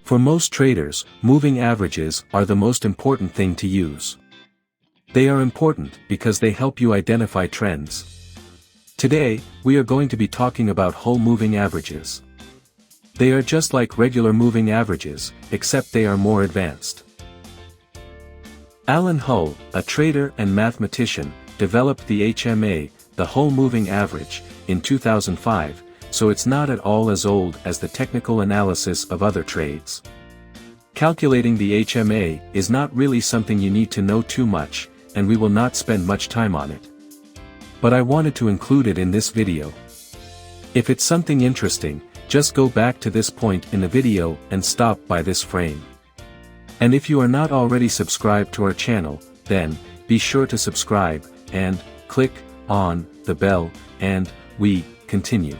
For most traders, moving averages are the most important thing to use. They are important because they help you identify trends. Today, we are going to be talking about Hull moving averages. They are just like regular moving averages, except they are more advanced. Alan Hull, a trader and mathematician, developed the HMA, the Hull moving average, in 2005, so it's not at all as old as the technical analysis of other trades. Calculating the HMA is not really something you need to know too much, and we will not spend much time on it. But I wanted to include it in this video. If it's something interesting, just go back to this point in the video and stop by this frame. And if you are not already subscribed to our channel, then, be sure to subscribe, and, click on the bell, and we continue.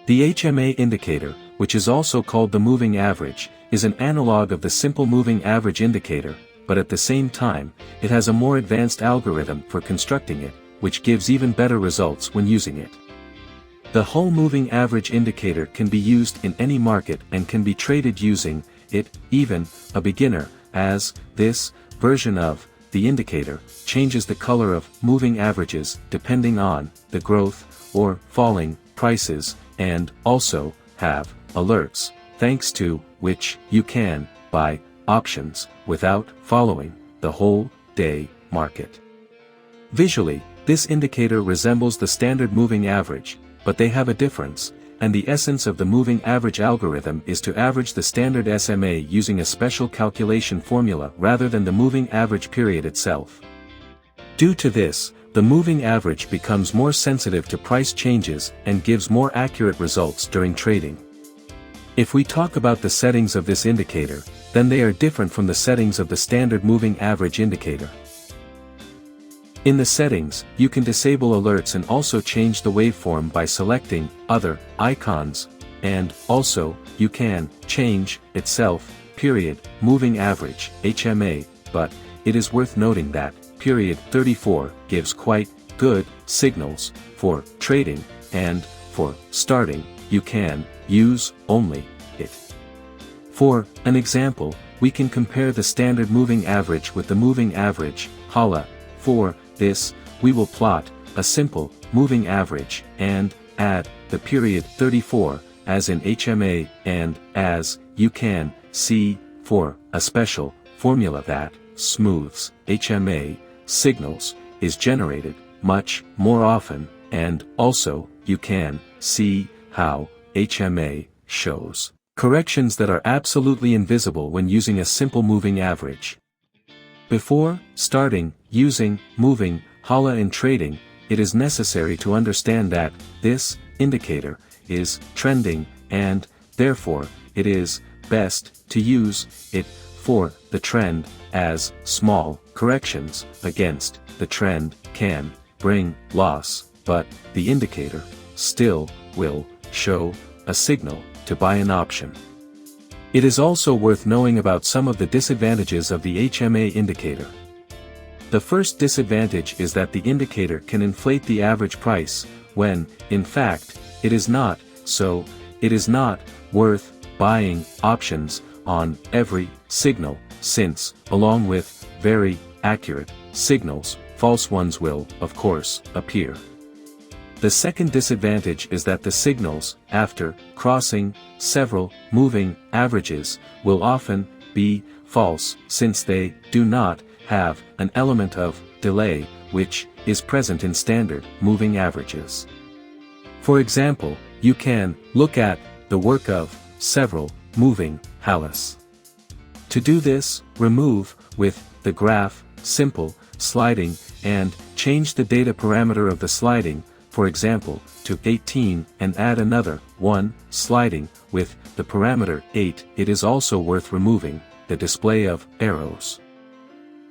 The HMA indicator, which is also called the moving average, is an analog of the simple moving average indicator, but at the same time, it has a more advanced algorithm for constructing it, which gives even better results when using it. The Hull moving average indicator can be used in any market and can be traded using it. Even a beginner, as this version of the indicator, changes the color of moving averages depending on the growth or falling prices, and also have alerts, thanks to which you can buy options without following the whole day market. Visually, this indicator resembles the standard moving average, but they have a difference, and the essence of the moving average algorithm is to average the standard SMA using a special calculation formula rather than the moving average period itself. Due to this, the moving average becomes more sensitive to price changes and gives more accurate results during trading. If we talk about the settings of this indicator, then they are different from the settings of the standard moving average indicator. In the settings, you can disable alerts and also change the waveform by selecting other icons, and also, you can change itself, period, moving average, HMA, but it is worth noting that period 34 gives quite good signals for trading, and for starting, you can use only it. For an example, we can compare the standard moving average with the moving average, HALA. For this, we will plot a simple moving average and add the period 34 as in HMA, and as you can see, for a special formula that smooths HMA signals is generated much more often, and also you can see how HMA shows corrections that are absolutely invisible when using a simple moving average. Before starting using moving HALA in trading, it is necessary to understand that this indicator is trending, and therefore it is best to use it for the trend, as small corrections against the trend can bring loss, but the indicator still will show a signal to buy an option. It is also worth knowing about some of the disadvantages of the HMA indicator. The first disadvantage is that the indicator can inflate the average price, when, in fact, it is not, so it is not worth buying options on every signal, since, along with very accurate signals, false ones will, of course, appear. The second disadvantage is that the signals, after crossing several moving averages, will often be false, since they do not have an element of delay, which is present in standard moving averages. For example, you can look at the work of several moving HALAs. To do this, remove with the graph simple sliding and change the data parameter of the sliding, for example, to 18, and add another 1 sliding with the parameter 8. It is also worth removing the display of arrows.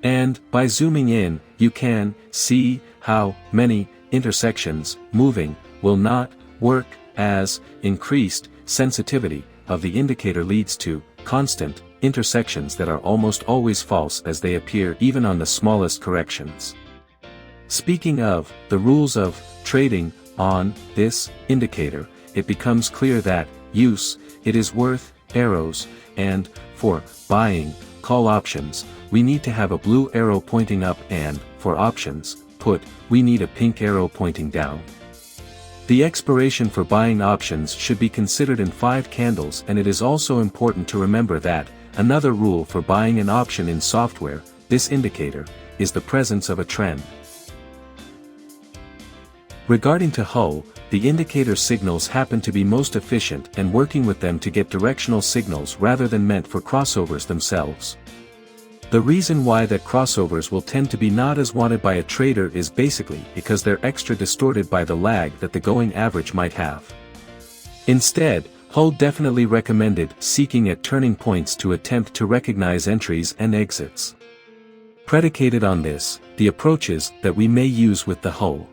And by zooming in, you can see how many intersections moving will not work, as increased sensitivity of the indicator leads to constant intersections that are almost always false as they appear even on the smallest corrections. Speaking of the rules of trading on this indicator, it becomes clear that it is worth arrows, and, for buying call options, we need to have a blue arrow pointing up and, for options put, we need a pink arrow pointing down. The expiration for buying options should be considered in 5 candles, and it is also important to remember that, another rule for buying an option in software, this indicator, is the presence of a trend. Regarding to hull, the indicator signals happen to be most efficient and working with them to get directional signals rather than meant for crossovers themselves. The reason why that crossovers will tend to be not as wanted by a trader is basically because they're extra distorted by the lag that the going average might have. Instead, hull definitely recommended seeking at turning points to attempt to recognize entries and exits. Predicated on this, the approaches that we may use with the hull.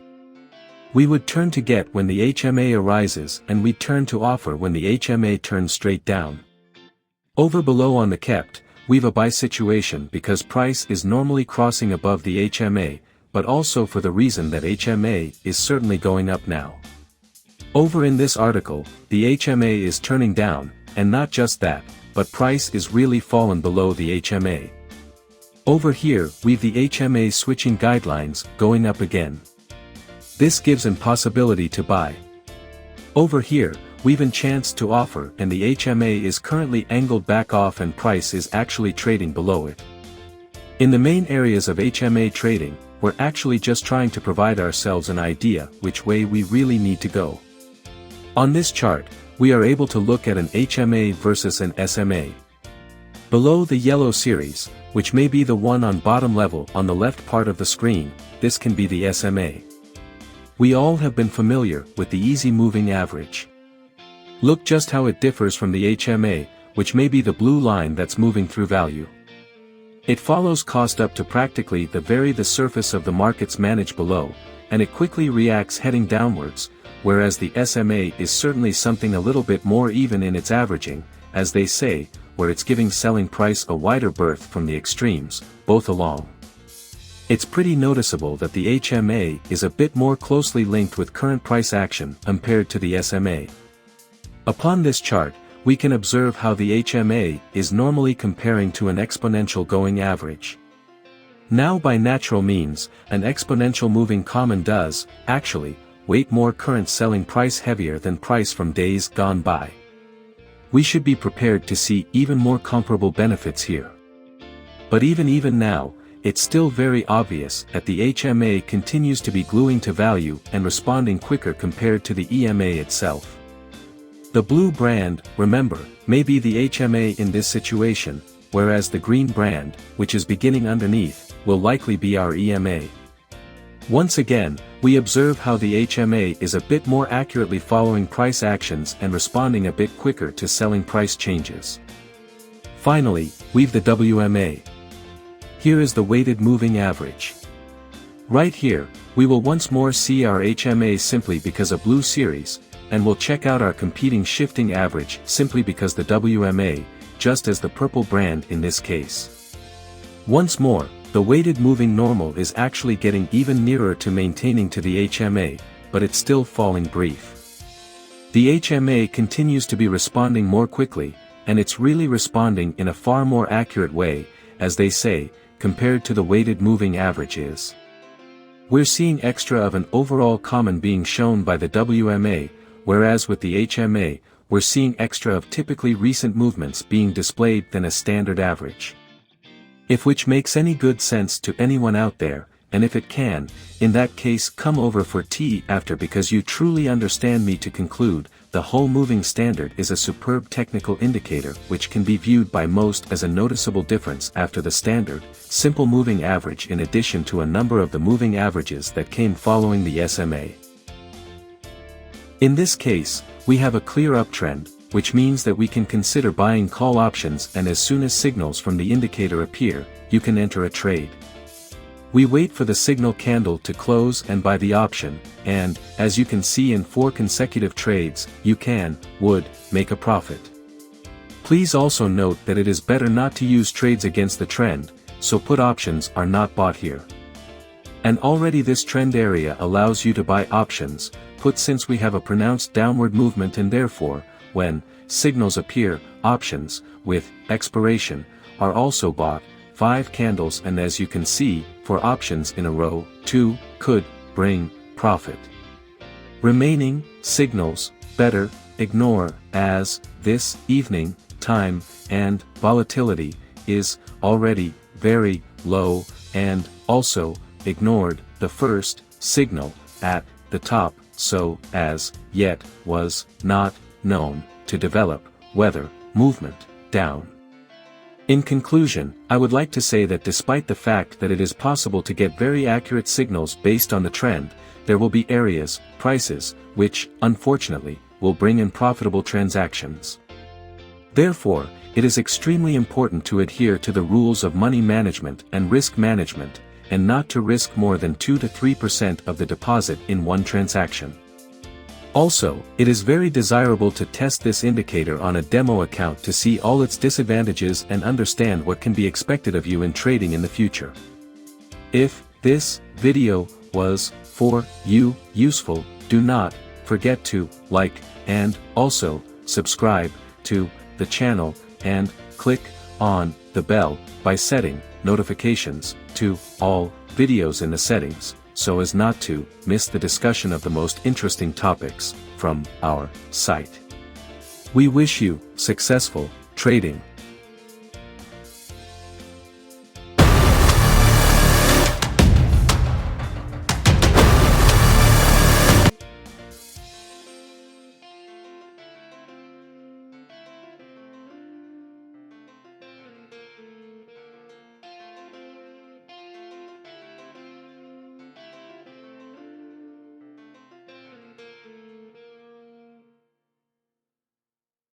We would turn to get when the HMA arises, and we turn to offer when the HMA turns straight down. Over below on the kept, we've a buy situation because price is normally crossing above the HMA, but also for the reason that HMA is certainly going up now. Over in this article, the HMA is turning down, and not just that, but price is really fallen below the HMA. Over here we've the HMA switching guidelines going up again. This gives an possibility to buy. Over here, we've a chance to offer, and the HMA is currently angled back off and price is actually trading below it. In the main areas of HMA trading, we're actually just trying to provide ourselves an idea which way we really need to go. On this chart, we are able to look at an HMA versus an SMA. Below the yellow series, which may be the one on bottom level on the left part of the screen, this can be the SMA. We all have been familiar with the easy moving average. Look just how it differs from the HMA, which may be the blue line that's moving through value. It follows cost up to practically the surface of the markets managed below, and it quickly reacts heading downwards, whereas the SMA is certainly something a little bit more even in its averaging, as they say, where it's giving selling price a wider berth from the extremes, both along. It's pretty noticeable that the HMA is a bit more closely linked with current price action compared to the SMA. Upon this chart, we can observe how the HMA is normally comparing to an exponential going average. Now by natural means, an exponential moving common does, actually, weight more current selling price heavier than price from days gone by. We should be prepared to see even more comparable benefits here. But even now, it's still very obvious that the HMA continues to be gluing to value and responding quicker compared to the EMA itself. The blue brand, remember, may be the HMA in this situation, whereas the green brand, which is beginning underneath, will likely be our EMA. Once again, we observe how the HMA is a bit more accurately following price actions and responding a bit quicker to selling price changes. Finally, we've the WMA. Here is the weighted moving average. Right here, we will once more see our HMA simply because of blue series, and we'll check out our competing shifting average simply because the WMA, just as the purple brand in this case. Once more, the weighted moving normal is actually getting even nearer to maintaining to the HMA, but it's still falling brief. The HMA continues to be responding more quickly, and it's really responding in a far more accurate way, as they say, compared to the weighted moving average is. We're seeing extra of an overall common being shown by the WMA, whereas with the HMA, we're seeing extra of typically recent movements being displayed than a standard average. If which makes any good sense to anyone out there, and if it can, in that case come over for tea after, because you truly understand me to conclude, the whole moving standard is a superb technical indicator which can be viewed by most as a noticeable difference after the standard, simple moving average in addition to a number of the moving averages that came following the SMA. In this case, we have a clear uptrend, which means that we can consider buying call options, and as soon as signals from the indicator appear, you can enter a trade. We wait for the signal candle to close and buy the option, and, as you can see in 4 consecutive trades, you would make a profit. Please also note that it is better not to use trades against the trend, so put options are not bought here. And already this trend area allows you to buy options, put, since we have a pronounced downward movement and therefore, when signals appear, options, with expiration, are also bought, 5 candles, and as you can see, for options in a row, 2, could bring profit. Remaining signals, better ignore, as this evening time and volatility is already very low, and also ignored the first signal at the top, so as yet was not known to develop whether movement down. In conclusion, I would like to say that despite the fact that it is possible to get very accurate signals based on the trend, there will be areas, prices, which, unfortunately, will bring in profitable transactions. Therefore, it is extremely important to adhere to the rules of money management and risk management, and not to risk more than 2 to 3% of the deposit in one transaction. Also, it is very desirable to test this indicator on a demo account to see all its disadvantages and understand what can be expected of you in trading in the future. If this video was for you useful, do not forget to like and also subscribe to the channel and click on the bell by setting notifications to all videos in the settings, so as not to miss the discussion of the most interesting topics from our site. We wish you successful trading.